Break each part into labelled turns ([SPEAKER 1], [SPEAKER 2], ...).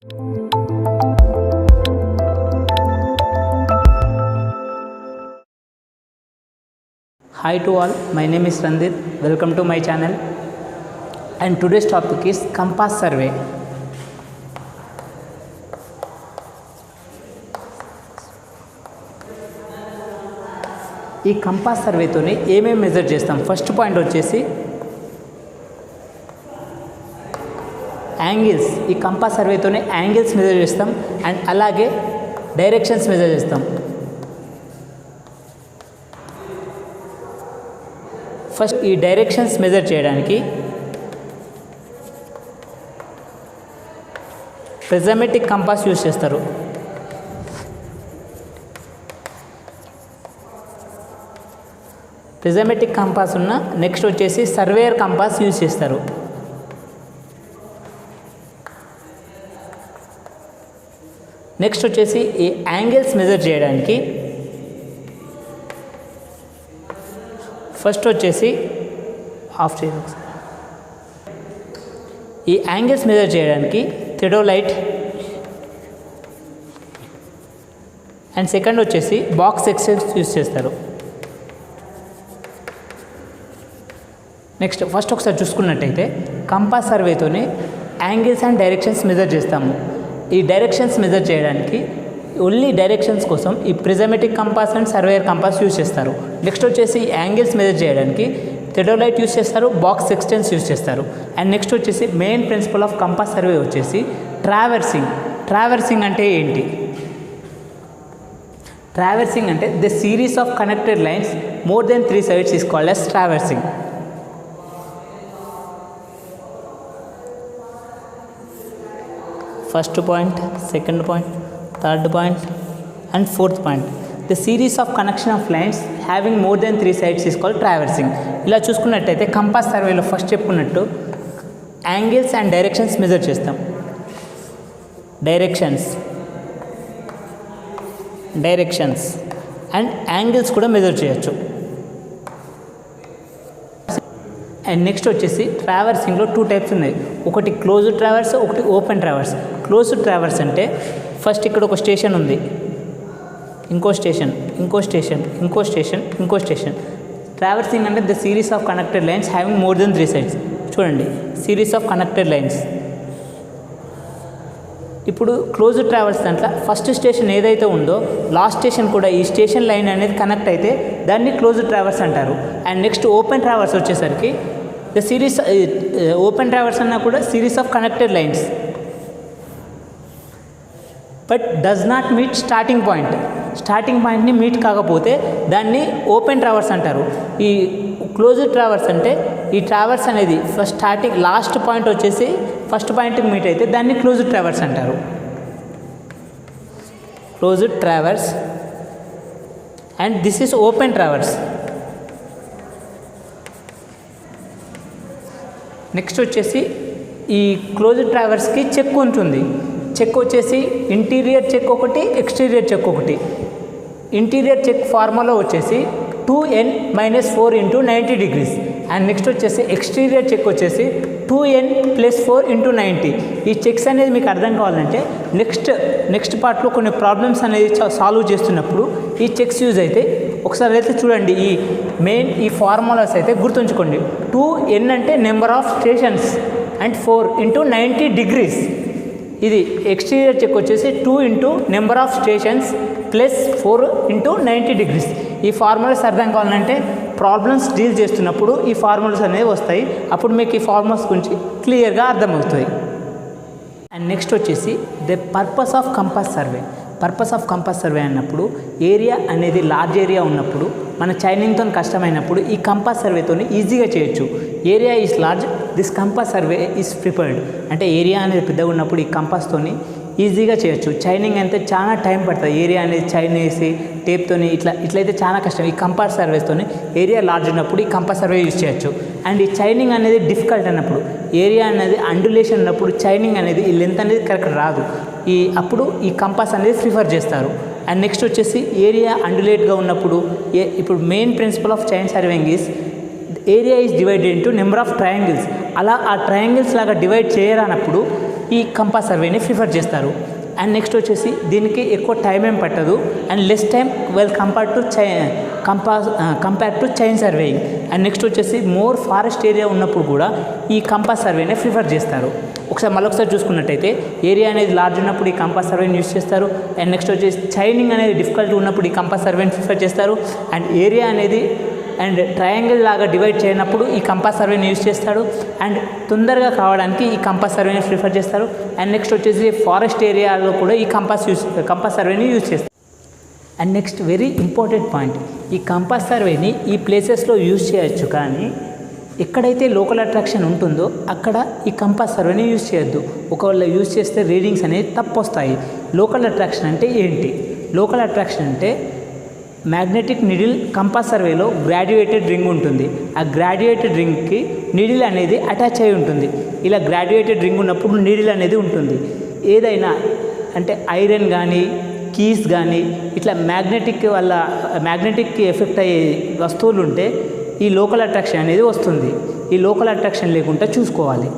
[SPEAKER 1] Hi to all, my name is Randit. Welcome to my channel. And today's topic is compass survey. ఈ compass సర్వేతోని ఏమేమి measure చేస్తాం? First point వచ్చేసి angles. ఈ compass సర్వేతోనే angles measure చేస్తాం and అలాగే directions measure చేస్తాం. First ఈ directions measure చేయడానికి ప్రిజమెటిక్ కంపాస్ యూజ్ చేస్తారు. ప్రిజమెటిక్ కంపాస్ ఉన్న నెక్స్ట్ వచ్చేసి సర్వేయర్ కంపాస్ యూజ్ చేస్తారు. నెక్స్ట్ వచ్చేసి ఈ యాంగిల్స్ మెజర్ చేయడానికి ఫస్ట్ వచ్చేసి ఆఫ్ చేయాలి. ఈ యాంగిల్స్ మెజర్ చేయడానికి థియోడోలైట్ అండ్ సెకండ్ వచ్చేసి బాక్స్ ఎక్సెల్స్ యూజ్ చేస్తారు. నెక్స్ట్ ఫస్ట్ ఒకసారి చూసుకున్నట్టయితే compass సర్వేతోనే angles and directions measure చేస్తాము. ఈ డైరెక్షన్స్ మెజర్ చేయడానికి ఓన్లీ డైరెక్షన్స్ కోసం ఈ prismatic compass and surveyor compass use చేస్తారు. నెక్స్ట్ వచ్చేసి యాంగిల్స్ మెజర్ చేయడానికి థియోడోలైట్ యూజ్ చేస్తారు, బాక్స్ ఎక్స్టెన్స్ యూజ్ చేస్తారు. అండ్ నెక్స్ట్ వచ్చేసి main principle of compass survey వచ్చేసి ట్రావర్సింగ్. ట్రావర్సింగ్ అంటే ఏంటి? ట్రావర్సింగ్ అంటే the series of connected lines more than 3 sides is called as traversing. First point, second point, third point and fourth point. The series of connection of lines having more than 3 sides is called traversing. ఇలా చూసుకున్నట్టయితే compass సర్వేలో first చెప్పుకున్నట్టు angles and directions measure చేస్తాం. Directions and angles కూడా measure చేయొచ్చు. And next వచ్చేసి ట్రావర్సింగ్లో 2 types ఉన్నాయి. ఒకటి క్లోజ్డ్ ట్రావర్స్, ఒకటి ఓపెన్ ట్రావర్స్. క్లోజ్డ్ ట్రావర్స్ అంటే ఫస్ట్ ఇక్కడ ఒక స్టేషన్ ఉంది, ఇంకో స్టేషన్, ఇంకో స్టేషన్, ఇంకో స్టేషన్, ఇంకో స్టేషన్. ట్రావర్సింగ్ అంటే the series of connected lines having more than 3 sides. చూడండి, సిరీస్ ఆఫ్ కనెక్టెడ్ లైన్స్. ఇప్పుడు క్లోజ్డ్ ట్రావర్స్ దాంట్లో ఫస్ట్ స్టేషన్ ఏదైతే ఉందో లాస్ట్ స్టేషన్ కూడా ఈ స్టేషన్ లైన్ అనేది కనెక్ట్ అయితే దాన్ని క్లోజ్డ్ ట్రావర్స్ అంటారు. అండ్ నెక్స్ట్ ఓపెన్ ట్రావర్స్ వచ్చేసరికి ద సిరీస్, ఓపెన్ ట్రావర్స్ అన్నా కూడా series of connected lines but does not meet starting point. Starting పాయింట్ని మీట్ కాకపోతే దాన్ని ఓపెన్ ట్రావర్స్ అంటారు. ఈ క్లోజ్డ్ ట్రావర్స్ అంటే ఈ ట్రావర్స్ అనేది ఫస్ట్ స్టార్టింగ్ లాస్ట్ పాయింట్ వచ్చేసి ఫస్ట్ పాయింట్కి మీట్ అయితే దాన్ని క్లోజ్డ్ ట్రావర్స్ అంటారు. Closed traverse and this is open traverse. Next వచ్చేసి ఈ క్లోజ్డ్ ట్రావర్స్కి చెక్ ఉంటుంది. చెక్ వచ్చేసి ఇంటీరియర్ చెక్ ఒకటి, ఎక్స్టీరియర్ చెక్ ఒకటి. ఇంటీరియర్ చెక్ ఫార్ములా వచ్చేసి 2n - 4 × 90 degrees. అండ్ నెక్స్ట్ వచ్చేసి ఎక్స్టీరియర్ చెక్ వచ్చేసి 2n + 4 × 90. ఈ చెక్స్ అనేది మీకు అర్థం కావాలంటే నెక్స్ట్ పార్ట్లో కొన్ని ప్రాబ్లమ్స్ అనేది సాల్వ్ చేస్తున్నప్పుడు ఈ చెక్స్ యూజ్ అయితే ఒకసారి అయితే చూడండి. ఈ ఫార్ములాస్ అయితే గుర్తుంచుకోండి. 2n అంటే number of stations and 4 × 90 degrees. ఇది ఎక్స్టీరియర్ చెక్ వచ్చేసి 2 × నెంబర్ ఆఫ్ స్టేషన్స్ +4 × 90 degrees. ఈ ఫార్ములాస్ అర్థం కావాలంటే ప్రాబ్లమ్స్ డీల్ చేస్తున్నప్పుడు ఈ ఫార్ములాస్ అనేవి వస్తాయి. అప్పుడు మీకు ఈ ఫార్ములాస్ గురించి క్లియర్గా అర్థమవుతుంది. అండ్ నెక్స్ట్ వచ్చేసి the purpose of compass survey. Purpose of compass survey అన్నప్పుడు ఏరియా అనేది లార్జ్ ఏరియా ఉన్నప్పుడు మన చైనింగ్తో కష్టమైనప్పుడు ఈ కంపాస్ సర్వేతో ఈజీగా చేయొచ్చు. Area is large, this compass survey is preferred. అంటే ఏరియా అనేది పెద్దగా ఉన్నప్పుడు ఈ కంపాస్తో ఈజీగా చేయొచ్చు. చైనింగ్ అంటే చాలా టైం పడుతుంది. ఏరియా అనేది చైన్ వేసి టేప్తో ఇట్లయితే చాలా కష్టం. ఈ కంపాస్ సర్వేస్తో ఏరియా లార్జ్ ఉన్నప్పుడు ఈ కంపాస్ సర్వే యూజ్ చేయొచ్చు. అండ్ ఈ చైనింగ్ అనేది డిఫికల్ట్ అన్నప్పుడు, ఏరియా అనేది అండులేషన్ ఉన్నప్పుడు చైనింగ్ అనేది ఈ లెంత్ అనేది కరెక్ట్ రాదు. అప్పుడు ఈ కంపాస్ అనేది ప్రిఫర్ చేస్తారు. అండ్ నెక్స్ట్ వచ్చేసి ఏరియా అండులేట్గా ఉన్నప్పుడు ఇప్పుడు main principle of chain surveying is area is divided into number of triangles. అలా ఆ ట్రయాంగిల్స్ లాగా డివైడ్ చేయరానప్పుడు ఈ కంపాస్ సర్వేని ప్రిఫర్ చేస్తారు. అండ్ నెక్స్ట్ వచ్చేసి దీనికి ఎక్కువ టైం ఏం పట్టదు and less time compare to chain surveying. And next వచ్చేసి మోర్ ఫారెస్ట్ ఏరియా ఉన్నప్పుడు కూడా ఈ కంపాస్ సర్వేనే ప్రిఫర్ చేస్తారు. మళ్ళొకసారి చూసుకున్నట్టయితే ఏరియా అనేది లార్జ్ ఉన్నప్పుడు ఈ కంపాస్ సర్వేని యూస్ చేస్తారు. అండ్ నెక్స్ట్ వచ్చేసి చైనింగ్ అనేది డిఫికల్ట్ ఉన్నప్పుడు ఈ కంపాస్ సర్వేని ప్రిఫర్ చేస్తారు. అండ్ ఏరియా అనేది అండ్ ట్రయాంగిల్ లాగా డివైడ్ చేయనప్పుడు ఈ కంపాస్ సర్వేని యూస్ చేస్తాడు. అండ్ తొందరగా కావడానికి ఈ కంపాస్ సర్వేని ప్రిఫర్ చేస్తారు. అండ్ నెక్స్ట్ వచ్చేసి ఫారెస్ట్ ఏరియాలో కూడా ఈ కంపాస్ సర్వేని యూజ్ చేస్తారు. And next very important point, ఈ కంపాస్ సర్వేని ఈ ప్లేసెస్లో యూజ్ చేయొచ్చు, కానీ ఎక్కడైతే లోకల్ అట్రాక్షన్ ఉంటుందో అక్కడ ఈ కంపాస్ సర్వేని యూజ్ చేయొద్దు. ఒకవేళ యూజ్ చేస్తే రీడింగ్స్ అనేవి తప్పు వస్తాయి. లోకల్ అట్రాక్షన్ అంటే ఏంటి? లోకల్ అట్రాక్షన్ అంటే మ్యాగ్నెటిక్ నీడిల్ కంపాస్ సర్వేలో గ్రాడ్యుయేటెడ్ రింగ్ ఉంటుంది. ఆ గ్రాడ్యుయేటెడ్ రింగ్కి నీడిల్ అనేది అటాచ్ అయి ఉంటుంది. ఇలా గ్రాడ్యుయేటెడ్ రింగ్ ఉన్నప్పుడు నీడిల్ అనేది ఉంటుంది. ఏదైనా అంటే ఐరన్ కానీ కీస్ కానీ ఇట్లా మ్యాగ్నెటిక్కి ఎఫెక్ట్ అయ్యే వస్తువులు ఉంటే ఈ లోకల్ అట్రాక్షన్ అనేది వస్తుంది. ఈ లోకల్ అట్రాక్షన్ లేకుండా చూసుకోవాలి.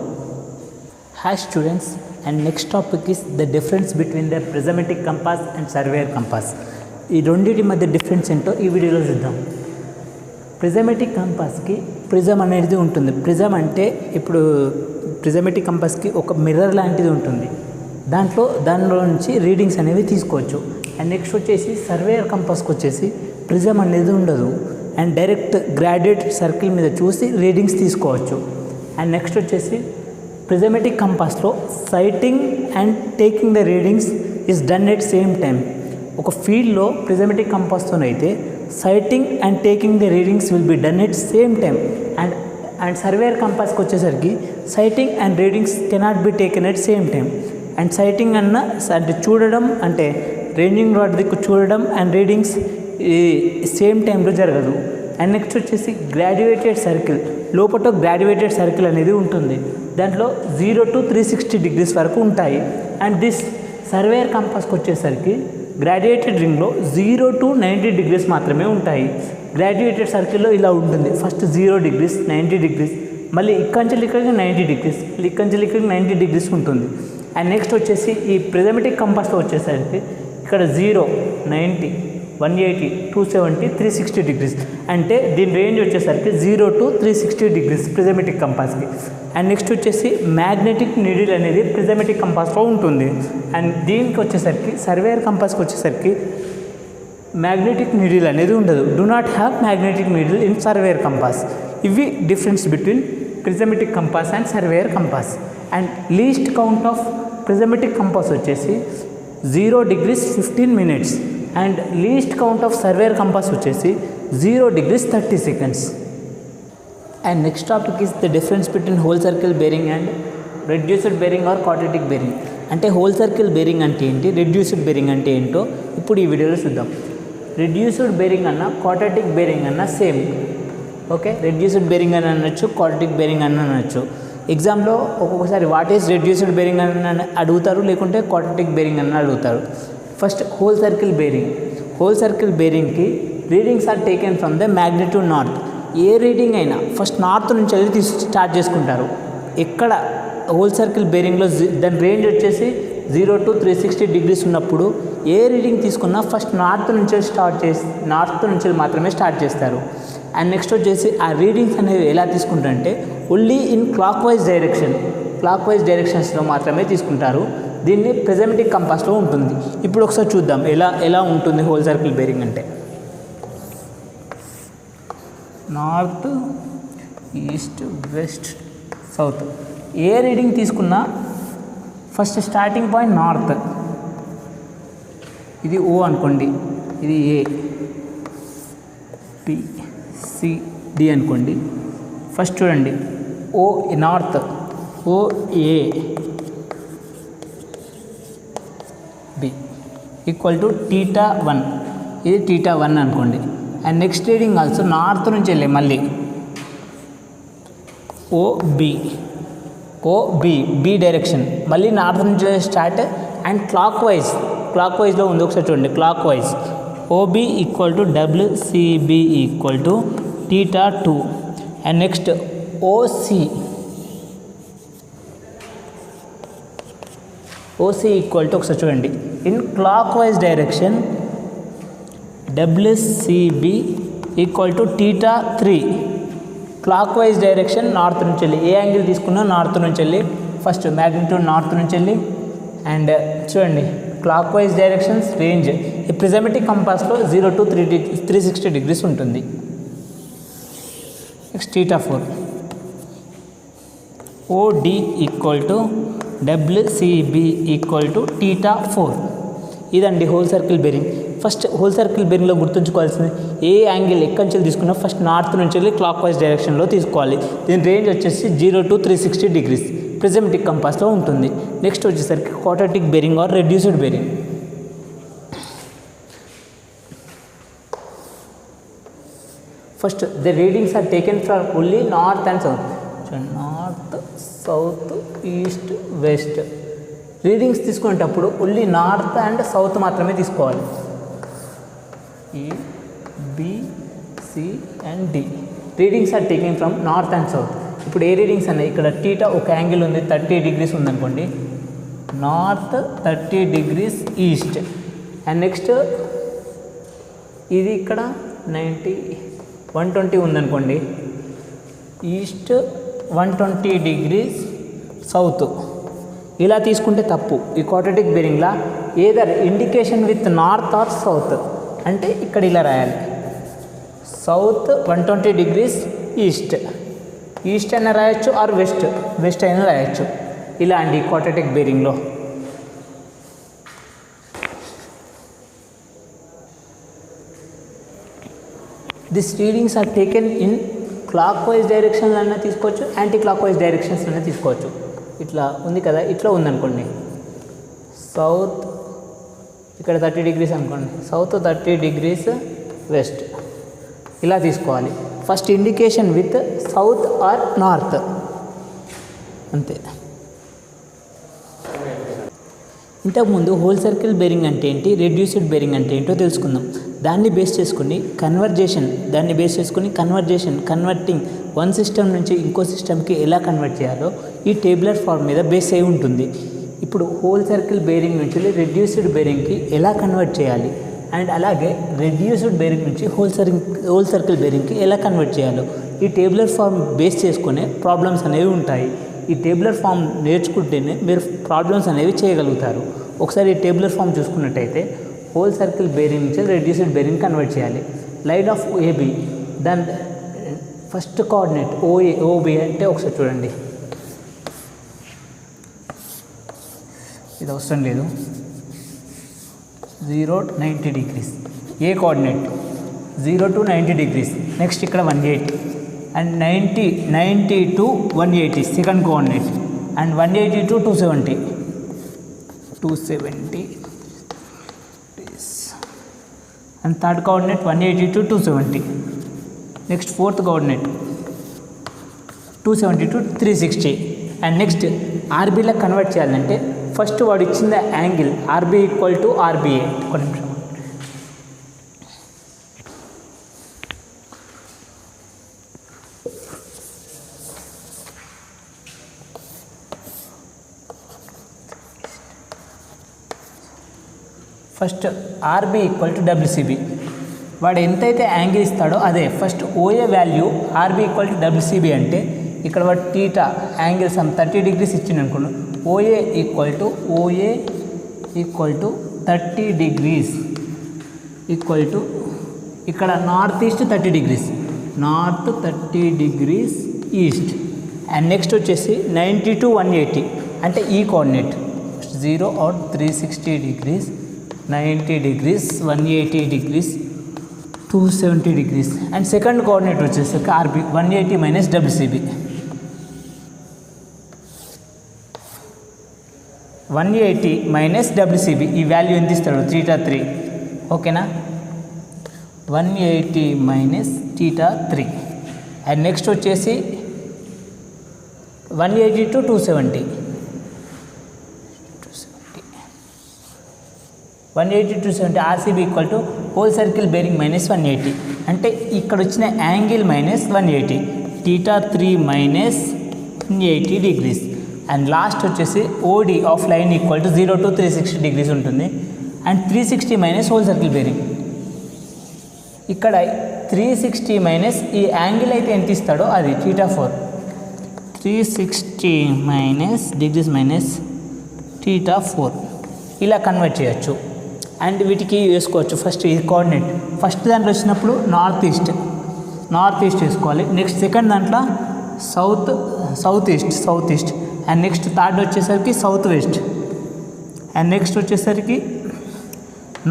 [SPEAKER 1] Hi students, and next topic is the difference between the prismatic compass and surveyor compass. ఈ రెండింటి మధ్య డిఫరెన్స్ ఏంటో ఈ వీడియోలో చూద్దాం. ప్రిజమెటిక్ కంపాస్కి ప్రిజం అనేది ఉంటుంది. ప్రిజం అంటే ఇప్పుడు ప్రిజమెటిక్ కంపాస్కి ఒక మిర్రర్ లాంటిది ఉంటుంది. దానిలో నుంచి రీడింగ్స్ అనేవి తీసుకోవచ్చు. అండ్ నెక్స్ట్ వచ్చేసి సర్వేయర్ కంపాస్కి వచ్చేసి ప్రిజం అనేది ఉండదు అండ్ డైరెక్ట్ గ్రాడ్యుయేటెడ్ సర్కిల్ మీద చూసి రీడింగ్స్ తీసుకోవచ్చు. అండ్ నెక్స్ట్ వచ్చేసి ప్రిజమెటిక్ కంపాస్లో sighting and taking the readings is done at same time. ఒక ఫీల్డ్లో ప్రిజమెటిక్ కంపాస్తోనైతే sighting and taking the readings will be done at same time. And surveyor కంపాస్కి వచ్చేసరికి sighting and readings cannot be taken at same time. And sighting అంటే చూడడం అంటే ranging rod దిక్కు చూడడం అండ్ రీడింగ్స్ సేమ్ టైంలో జరగదు. అండ్ నెక్స్ట్ వచ్చేసి గ్రాడ్యుయేటెడ్ సర్కిల్, లోపల గ్రాడ్యుయేటెడ్ సర్కిల్ అనేది ఉంటుంది. దాంట్లో 0 to 360 degrees వరకు ఉంటాయి. అండ్ దిస్ సర్వేయర్ కంపాస్కి వచ్చేసరికి గ్రాడ్యుయేటెడ్ రింగ్లో 0 to 90 degrees మాత్రమే ఉంటాయి. గ్రాడ్యుయేటెడ్ సర్కిల్లో ఇలా ఉంటుంది. ఫస్ట్ 0 degrees, 90 degrees, మళ్ళీ ఇక్కడికి 90 degrees, ఇక్కడికి 90 degrees ఉంటుంది. అండ్ నెక్స్ట్ వచ్చేసి ఈ ప్రిజమెటిక్ కంపాస్తో వచ్చేసరికి ఇక్కడ 0, 90, 180, 270, 360 degrees. అంటే దీని రేంజ్ వచ్చేసరికి 0 to 360 degrees ప్రిజమెటిక్ కంపాస్కి. అండ్ నెక్స్ట్ వచ్చేసి మ్యాగ్నెటిక్ నీడిల్ అనేది ప్రిజమెటిక్ కంపాస్లో ఉంటుంది. అండ్ దీనికి వచ్చేసరికి సర్వేయర్ కంపాస్కి వచ్చేసరికి మ్యాగ్నెటిక్ నీడిల్ అనేది ఉండదు. Do not have magnetic needle in surveyor compass. ఇవి difference between prismatic compass and surveyor compass. And least count of prismatic compass వచ్చేసి 0 degrees 15 minutes and least count of surveyor compass వచ్చేసి 0 degrees 30 seconds. And next topic is the difference between whole circle bearing and reduced bearing or quadratic bearing. అంటే whole circle bearing అంటే ఏంటి, reduced bearing అంటే ఏంటో ఇప్పుడు ఈ వీడియోలో చూద్దాం. రెడ్యూస్డ్ బేరింగ్ అన్న క్వాడ్రాటిక్ బేరింగ్ అన్న సేమ్. ఓకే, రెడ్యూస్డ్ బేరింగ్ అని అనొచ్చు, క్వాడ్రాటిక్ బేరింగ్ అని అనొచ్చు. ఎగ్జామ్లో ఒక్కొక్కసారి వాట్ ఈస్ రెడ్యూస్డ్ బేరింగ్ అని అడుగుతారు, లేకుంటే క్వాడ్రాటిక్ బేరింగ్ అని అడుగుతారు. First whole circle bearing. Whole circle బేరింగ్కి readings are taken from the magnitude north. ఏ రీడింగ్ అయినా ఫస్ట్ నార్త్ నుంచి వెళ్ళి స్టార్ట్ చేసుకుంటారు. ఎక్కడ హోల్ సర్కిల్ బేరింగ్లో దాని రేంజ్ వచ్చేసి 0 to 360 degrees ఉన్నప్పుడు ఏ రీడింగ్ తీసుకున్నా ఫస్ట్ నార్త్ నుంచి మాత్రమే స్టార్ట్ చేస్తారు. అండ్ నెక్స్ట్ వచ్చేసి ఆ రీడింగ్స్ అనేవి ఎలా తీసుకుంటారంటే ఓన్లీ ఇన్ క్లాక్ వైజ్ డైరెక్షన్స్లో మాత్రమే తీసుకుంటారు. దీన్ని ప్రిజమెటిక్ కంపాస్లో ఉంటుంది. ఇప్పుడు ఒకసారి చూద్దాం ఎలా ఉంటుంది హోల్ సర్కిల్ బేరింగ్ అంటే. నార్త్, ఈస్ట్, వెస్ట్, సౌత్ ఏ రీడింగ్ తీసుకున్నా ఫస్ట్ స్టార్టింగ్ పాయింట్ నార్త్. ఇది ఓ అనుకోండి, ఇది ఏ, బి, సి, డి అనుకోండి. ఫస్ట్ చూడండి, O north, O A B equal to θ1. ఇది θ1 అనుకోండి. And next reading also north నుంచి వెళ్ళి మళ్ళీ బి డైరెక్షన్ మళ్ళీ నార్త్ నుంచి స్టార్ట్. అండ్ క్లాక్ వైజ్లో ఉంది, ఒకసారి చూడండి. Clockwise OB equal to WCB equal to θ2. And next OC OC equal to ఒకసారి చూడండి, in clockwise direction WCB equal to θ 3. Clockwise direction north నుంచి వెళ్ళి, ఏ యాంగిల్ తీసుకున్నా నార్త్ నుంచి వెళ్ళి, ఫస్ట్ మ్యాగ్నిట్యూడ్ నార్త్ నుంచి వెళ్ళి, అండ్ చూడండి క్లాక్ వైజ్ డైరెక్షన్స్ రేంజ్ ఈ ప్రిజమెటిక్ కంపాస్లో 0 to 360 degrees ఉంటుంది. Next θ 4. OD equal to WCB equal to θ 4. ఇదండి whole circle bearing. First whole circle బేరింగ్లో గుర్తుంచుకోవాల్సింది, ఏ యాంగిల్ ఎక్కడి నుంచి తీసుకున్నా ఫస్ట్ నార్త్ నుంచి వెళ్ళి క్లాక్ వైజ్ డైరెక్షన్లో తీసుకోవాలి. దీని రేంజ్ వచ్చేసి 0 to 360 degrees ప్రిజమెటిక్ కంపాస్లో ఉంటుంది. నెక్స్ట్ వచ్చేసరికి quadratic bearing or reduced bearing. First the readings are taken from only north and south. North, south, east, west. Readings తీసుకునేటప్పుడు ఓన్లీ నార్త్ అండ్ సౌత్ మాత్రమే తీసుకోవాలి. E, B, C and D. Readings are taking from north and south. ఇప్పుడు ఏ readings అన్నాయి, ఇక్కడ θ ఒక angle ఉంది 30 degrees ఉందనుకోండి, north 30 degrees east. And next ఇది ఇక్కడ 120 ఉందనుకోండి, ఈస్ట్ 120 degrees సౌత్. ఇలా తీసుకుంటే తప్పు. ఈ క్వాడ్రాటిక్ బేరింగ్లా either indication with north or south అంటే ఇక్కడ ఇలా రాయాలి, సౌత్ 120 degrees ఈస్ట్. ఈస్ట్ అయినా రాయొచ్చు ఆర్ వెస్ట్ అయినా రాయొచ్చు. ఇలా అండి క్వాడ్రాటిక్ బేరింగ్లో. This readings are taken in clockwise డైరెక్షన్లో అయినా తీసుకోవచ్చు, యాంటీ క్లాక్ వైజ్ డైరెక్షన్స్లో అయినా తీసుకోవచ్చు. ఇట్లా ఉంది కదా, ఇట్లా ఉందనుకోండి, సౌత్ ఇక్కడ 30 degrees అనుకోండి, సౌత్ 30 degrees వెస్ట్. ఇలా తీసుకోవాలి. First indication with south or north, అంతే. ఇంతకుముందు హోల్ సర్కిల్ బేరింగ్ అంటే ఏంటి, రెడ్యూస్డ్ బేరింగ్ అంటే ఏంటో తెలుసుకుందాం. దాన్ని బేస్ చేసుకుని కన్వర్టింగ్ వన్ సిస్టమ్ నుంచి ఇంకో సిస్టమ్కి ఎలా కన్వర్ట్ చేయాలో ఈ టేబులర్ ఫార్మ్ మీద బేస్ అయి ఉంటుంది. ఇప్పుడు హోల్ సర్కిల్ బేరింగ్ నుంచి రెడ్యూస్డ్ బేరింగ్కి ఎలా కన్వర్ట్ చేయాలి, అండ్ అలాగే రెడ్యూస్డ్ బేరింగ్ నుంచి హోల్ సర్కిల్ బేరింగ్కి ఎలా కన్వర్ట్ చేయాలో ఈ టేబులర్ ఫార్మ్ బేస్ చేసుకునే ప్రాబ్లమ్స్ అనేవి ఉంటాయి. ఈ టేబులర్ ఫామ్ నేర్చుకుంటేనే మీరు ప్రాబ్లమ్స్ అనేవి చేయగలుగుతారు. ఒకసారి ఈ టేబులర్ ఫామ్ చూసుకున్నట్టయితే హోల్ సర్కిల్ బేరింగ్ నుంచి రెడ్యూస్డ్ బేరింగ్ కన్వర్ట్ చేయాలి. లైన్ ఆఫ్ ఏబి, దాని ఫస్ట్ కోఆర్డినేట్ ఓబి అంటే ఒకసారి చూడండి, ఇది అవసరం లేదు, 0 to 90 degrees. A coordinate 0 to 90 degrees. Next ఇక్కడ 180 and 90 to 180 second coordinate, and 180 to 270 and third coordinate 180 to 270. Next fourth coordinate 270 to 360. And next ఆర్బీలో కన్వర్ట్ చేయాలంటే ఫస్ట్ వాడు ఇచ్చిన angle RB equal to RBA. ఒక నిమిషం, first RB equal to WCB. వాడు ఎంతైతే angle ఇస్తాడో అదే first OA value RB equal to WCB అంటే ఇక్కడ వాడు θ యాంగిల్ సమ్ 30 degrees ఇచ్చింది అనుకోండి, OA equal to 30 degrees equal to ఇక్కడ north east 30 degrees, north 30 degrees east. And next వచ్చేసి 90 to 180 అంటే ఈ coordinate 0 or 360 degrees, 90 degrees, 180 degrees, 270 degrees. And second coordinate వచ్చేసరికి ఆర్బీ 180 మైనస్ డబ్ల్యూసీబీ. 180 మైనస్ డబ్ల్యూసీబీ ఈ వాల్యూ ఎంత ఇస్తాడు, θ 3. ఓకేనా, 180 మైనస్ θ 3. అండ్ నెక్స్ట్ వచ్చేసి 180 to 270, 180 to 270 RCB equal to whole circle bearing minus 180 అంటే ఇక్కడ వచ్చిన angle minus 180, θ 3 minus 180 degrees. And last వచ్చేసి OD of line equal to 0 to 360 degrees ఉంటుంది. And 360 minus whole circle bearing. ఇక్కడ 360 మైనస్ ఈ angle అయితే ఎంత ఇస్తాడో అది θ4. 360 మైనస్ డిగ్రీస్ మైనస్ θ4 ఇలా కన్వర్ట్ చేయొచ్చు. అండ్ వీటికి వేసుకోవచ్చు. ఫస్ట్ ఈ కోఆర్డినేట్ ఫస్ట్ దాంట్లో వచ్చినప్పుడు నార్త్ ఈస్ట్ వేసుకోవాలి. నెక్స్ట్ సెకండ్ దాంట్లో south east and next third వచ్చేసరికి సౌత్ వెస్ట్ అండ్ నెక్స్ట్ వచ్చేసరికి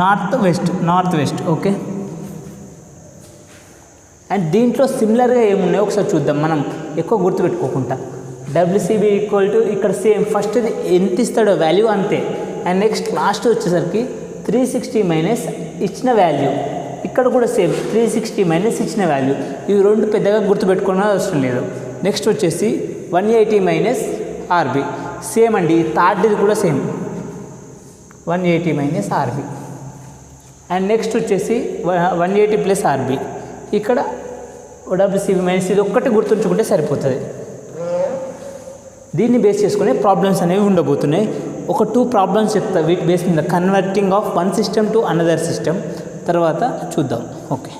[SPEAKER 1] నార్త్ వెస్ట్. ఓకే. అండ్ దీంట్లో సిమిలర్గా ఏమున్నాయో ఒకసారి చూద్దాం. మనం ఎక్కువ గుర్తుపెట్టుకోకుండా డబ్ల్యూసీబీ ఈక్వల్ టు ఇక్కడ సేమ్ ఫస్ట్ది ఎంత ఇస్తాడో వాల్యూ అంతే. అండ్ నెక్స్ట్ లాస్ట్ వచ్చేసరికి 360 మైనస్ ఇచ్చిన వాల్యూ. ఇక్కడ కూడా సేమ్ 360 మైనస్ ఇచ్చిన వాల్యూ. ఇవి రెండు పెద్దగా గుర్తుపెట్టుకోవడం అవసరం లేదు. నెక్స్ట్ వచ్చేసి 180 మైనస్ ఆర్బి సేమ్ అండి. థర్డ్ది కూడా same 180 minus RB. And next వచ్చేసి 180 ప్లస్ ఆర్బి. ఇక్కడ డబ్ల్యూసీబీ మైనస్ ఇది ఒక్కటి గుర్తుంచుకుంటే సరిపోతుంది. దీన్ని బేస్ చేసుకునే ప్రాబ్లమ్స్ అనేవి ఉండబోతున్నాయి. ఒక 2 ప్రాబ్లమ్స్ చెప్తా వీటి బేస్ మీద, converting of one system to another system. తర్వాత చూద్దాం. ఓకే.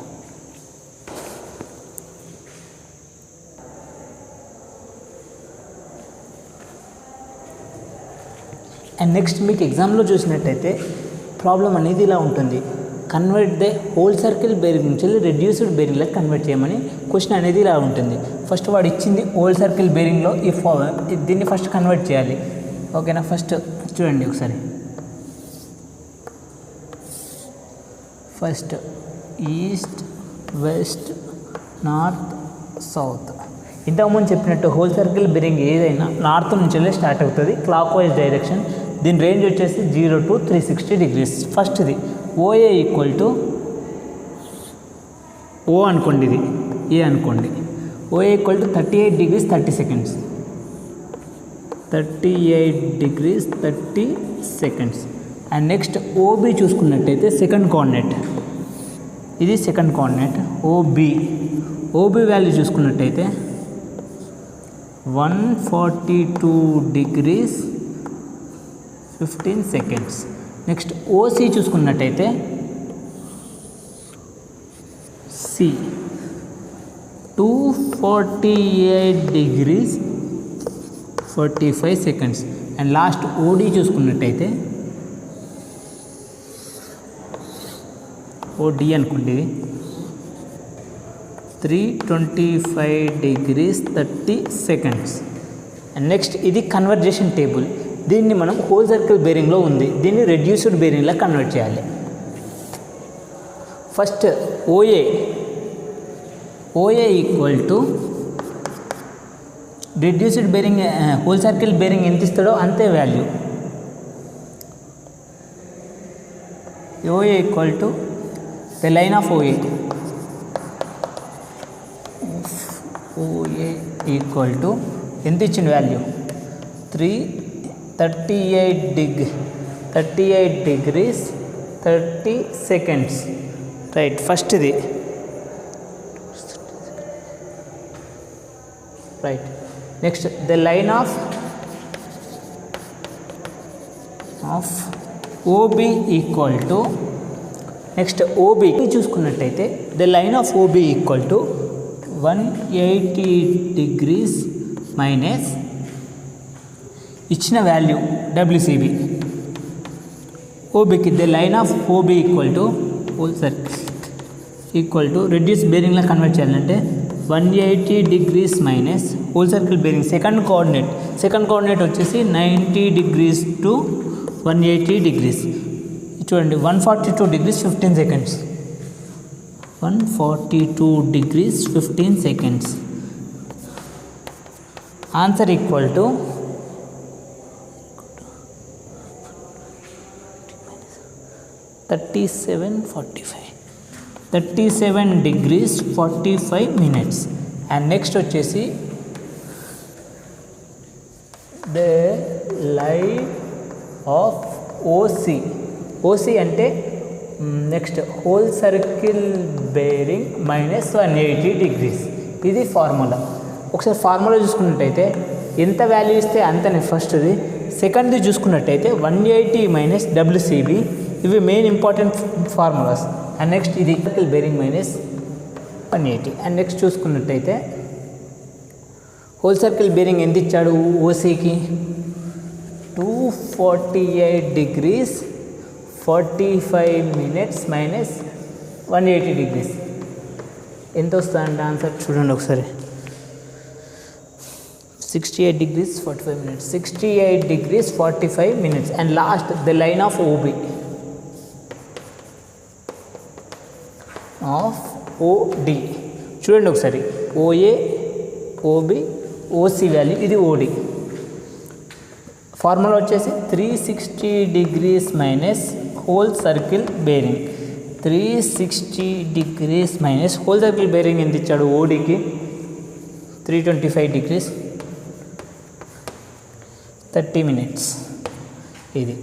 [SPEAKER 1] అండ్ నెక్స్ట్ మీకు ఎగ్జామ్లో చూసినట్టయితే ప్రాబ్లం అనేది ఇలా ఉంటుంది. Convert the whole circle bearing నుంచి రెడ్యూస్డ్ బేరింగ్లకు కన్వర్ట్ చేయమని క్వశ్చన్ అనేది ఇలా ఉంటుంది. ఫస్ట్ వాడు ఇచ్చింది హోల్ సర్కిల్ బేరింగ్లో దీన్ని ఫస్ట్ కన్వర్ట్ చేయాలి. ఓకేనా. ఫస్ట్ చూడండి ఒకసారి. First east west north south. ఇంతకుముందు చెప్పినట్టు హోల్ సర్కిల్ బేరింగ్ ఏదైనా నార్త్ నుంచి స్టార్ట్ అవుతుంది, క్లాక్ వైజ్ డైరెక్షన్. దీని రేంజ్ వచ్చేసి 0 to 360 degrees. ఫస్ట్ది ఓఏ ఈక్వల్ టు ఓ అనుకోండి, ఇది ఏ అనుకోండి. OA equal to 38 degrees 30 seconds. 38 degrees 30 seconds. And next OB చూసుకున్నట్టయితే సెకండ్ కోఆర్డినేట్, ఇది సెకండ్ కోఆర్డినేట్ ఓబి వాల్యూ చూసుకున్నట్టయితే 142 degrees 15 seconds. నెక్స్ట్ ఓసి చూసుకున్నట్టయితే C 248 degrees 45 seconds. And last OD చూసుకున్నట్టయితే OD అనుకోండి, 325 degrees 30 seconds. And next ఇది conversation table. దీన్ని మనం whole circle బేరింగ్లో ఉంది, దీన్ని రెడ్యూస్డ్ బేరింగ్లా కన్వర్ట్ చేయాలి. First OA equal to reduced bearing whole circle bearing ఎంత ఇస్తాడో అంతే value. OA equal to the line of OA equal to ఎంత ఇచ్చిన వాల్యూ 38 degrees 30 seconds. రైట్. ఫస్ట్ది right. Next the line of OB equal to, next OB చూసుకున్నట్టయితే the line of OB equal to 180 degrees minus ఇచ్చిన value WCB. ఓబీకి the line of OB equal to whole circle equal to reduce బేరింగ్లా convert చేయాలంటే 180 degrees minus whole circle bearing second coordinate వచ్చేసి 90 degrees to 180 degrees. చూడండి 142 degrees 15 seconds. 142 degrees 15 seconds. Answer equal to 37 degrees 45 minutes. And next వచ్చేసి the line of OC అంటే next whole circle bearing minus 180 degrees. ఇది formula. ఒకసారి formula చూసుకున్నట్టయితే ఎంత value ఇస్తే అంతనే ఫస్ట్ది. సెకండ్ది చూసుకున్నట్టయితే 180 మైనస్ WCB, ఇవి main important formulas. And next ఇది circle bearing minus 180. And next చూసుకున్నట్టయితే హోల్ సర్కిల్ బేరింగ్ ఎంత ఇచ్చాడు ఓసీకి 248 degrees 45 minutes మైనస్ 180 degrees ఎంత వస్తుందంటే ఆన్సర్ చూడండి ఒకసారి. 68 degrees 45 minutes, 68 degrees 45 minutes. And last, the line of OB, of OD చూడండి ఒకసారి. OA, OB, OC వాల్యూ, ఇది OD. ఫార్ములా వచ్చేసి 360 degrees minus whole circle bearing. 360 degrees minus whole circle bearing ఎంత ఇచ్చాడు ఓడికి 325 degrees 30 minutes. ఇది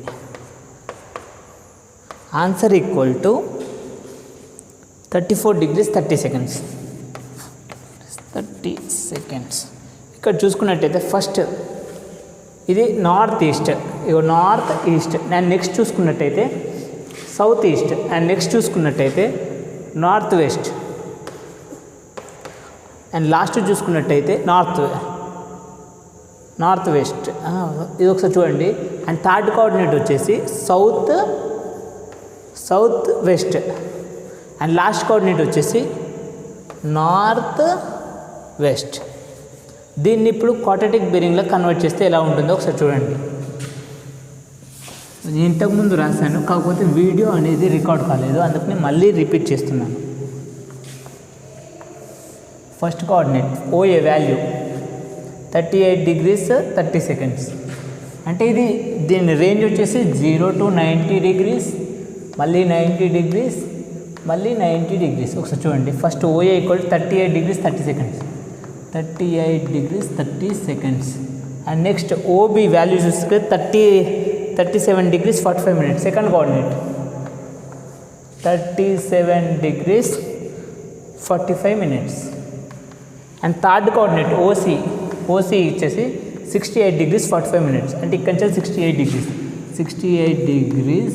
[SPEAKER 1] answer equal to 34 degrees 30 seconds. 30 seconds. ఇక్కడ చూసుకున్నట్టయితే first ఇది north east, ego north east. And next చూసుకున్నట్టయితే south east. And next చూసుకున్నట్టయితే north west. And last చూసుకున్నట్టయితే north west. ఇది ఒకసారి చూడండి. అండ్ థర్డ్ కోఆర్డినేట్ వచ్చేసి south west. And last coordinate వచ్చేసి నార్త్ వెస్ట్. దీన్ని ఇప్పుడు క్వాడ్రాటిక్ బేరింగ్లో కన్వర్ట్ చేస్తే ఎలా ఉంటుందో ఒకసారి చూడండి. నేను ఇంతకుముందు రాశాను, కాకపోతే వీడియో అనేది రికార్డ్ కాలేదు, అందుకని మళ్ళీ రిపీట్ చేస్తున్నాను. First coordinate OA value 38 degrees 30 seconds. అంటే ఇది దీని రేంజ్ వచ్చేసి 0 to 90 degrees, మళ్ళీ 90 degrees, మళ్ళీ 90 degrees. ఒకసారి చూడండి. First OA equal 38 degrees 30 seconds, 38 degrees 30 seconds. And next OB value చూస్తే 37 degrees 45 minutes. Second coordinate 37 degrees 45 minutes. And third coordinate OC ఇచ్చేసి 68 degrees 45 minutes. అంటే ఇక్కడ నుంచి 68 degrees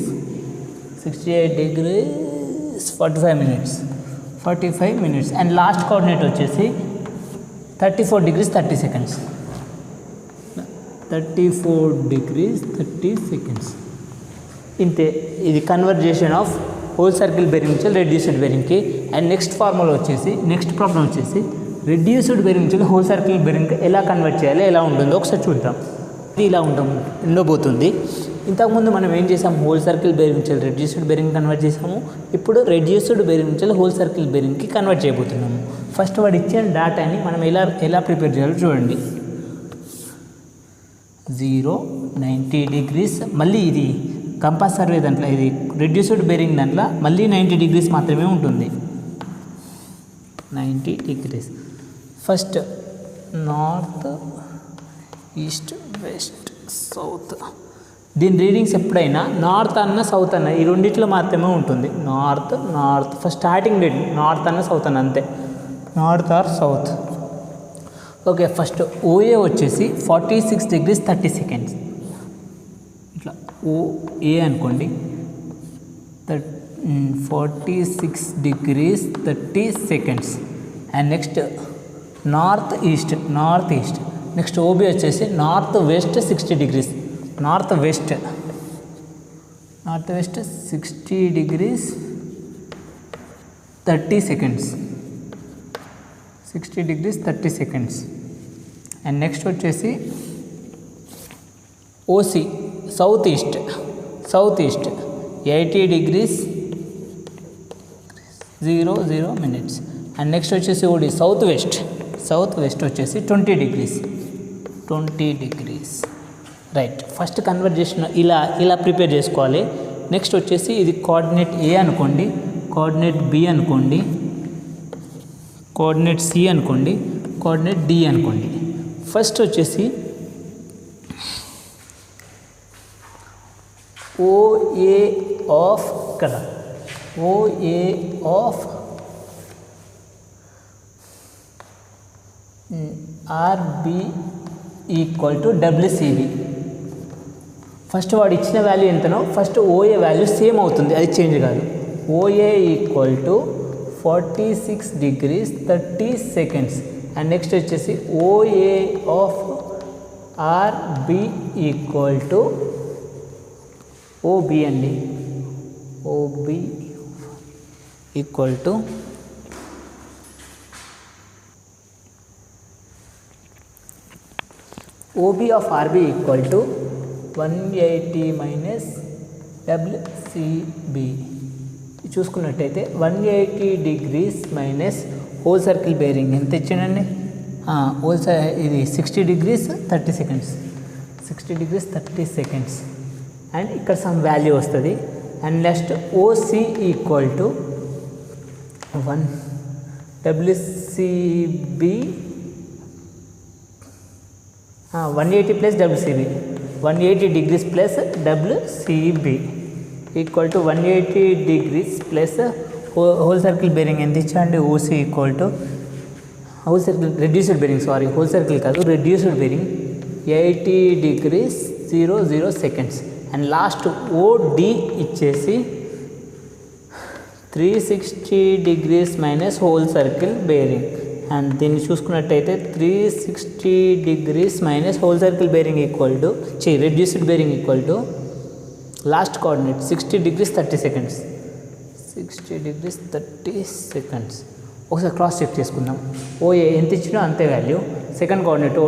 [SPEAKER 1] 45 minutes. And last coordinate వచ్చేసి 34 degrees 30 seconds. 34 degrees 30 seconds. ఇంతే. ఇది conversation of whole circle bearing నుంచి reduced బేరింగ్కి. And next formula వచ్చేసి, నెక్స్ట్ ప్రాబ్లం వచ్చేసి రెడ్యూస్డ్ బేరింగ్ నుంచి హోల్ సర్కిల్ బేరింగ్ ఎలా కన్వర్ట్ చేయాలి, ఎలా ఉంటుందో ఒకసారి చూద్దాం. ఇది ఇలా ఉండబోతుంది. ఇంతకుముందు మనం ఏం చేసాం, హోల్ సర్కిల్ బేరింగ్ నుంచి రెడ్యూస్డ్ బేరింగ్ కన్వర్ట్ చేసాము. ఇప్పుడు రెడ్యూస్డ్ బేరింగ్ నుంచి హోల్ సర్కిల్ బేరింగ్కి కన్వర్ట్ చేయబోతున్నాము. ఫస్ట్ వాడు ఇచ్చిన డేటాని మనం ఎలా ప్రిపేర్ చేయాలో చూడండి. 0, 90 degrees, మళ్ళీ ఇది కంపాస్ సర్వే దాంట్లో, ఇది రెడ్యూస్డ్ బేరింగ్ దాంట్లో మళ్ళీ 90 degrees మాత్రమే ఉంటుంది. 90 degrees. First north, east, west, south. దీని రీడింగ్స్ ఎప్పుడైనా నార్త్ అన్న సౌత్ అన్న ఈ రెండిట్లో మాత్రమే ఉంటుంది. North first starting reading north అన్న సౌత్ అన్న, అంతే. North or south. Okay. First OA వచ్చేసి 46 degrees 30 seconds. ఇట్లా ఓఏ అనుకోండి. 46 degrees 30 seconds. And next north east. Next OB వచ్చేసి north west 60 degrees. North west 60 degrees 30 seconds. 60 degrees 30 seconds. And next వచ్చేసి OC south east 80 degrees 00 minutes. And next వచ్చేసి OD south west వచ్చేసి 20 degrees. Right. First conversion ఇలా prepare చేసుకోవాలి. Next వచ్చేసి ఇది coordinate A అనుకోండి, coordinate B అనుకోండి, coordinate C అనుకోండి, కోఆర్డినేట్ డి అనుకోండి. ఫస్ట్ వచ్చేసి ఓఏ ఆఫ్ కదా, OA of RB equal to WCB. First వాడు ఇచ్చిన వాల్యూ ఎంతనో ఫస్ట్ OA వాల్యూ సేమ్ అవుతుంది, అది చేంజ్ కాదు. OA equal to 46 degrees 30 seconds. And next వచ్చేసి OA of RB equal to OB అండి. OB equal to OB of RB equal to 180 minus WCB. చూసుకున్నట్టయితే 180 degrees minus whole circle bearing ఎంత ఇచ్చాడండి, ఇది 60 degrees 30 seconds. 60 degrees 30 seconds. And ఇక్కడ sum value వస్తుంది. And next OC equal to 1 WCB 180 plus WCB, 180 degrees plus WCB equal to 180 degrees plus whole circle bearing ఎంత ఇచ్చాండి, OC equal to whole circle reduced bearing, whole circle కాదు reduced bearing 80 degrees 00 seconds. And last OD ఇచ్చేసి 360 degrees minus whole circle bearing. And దీన్ని చూసుకున్నట్టయితే 360 degrees minus whole circle bearing equal to reduced bearing equal to last coordinate 60 degrees 30 seconds. 60 degrees 30 seconds. ఒకసారి cross check చేసుకుందాం. OA ఎంత ఇచ్చినా అంతే value. Second coordinate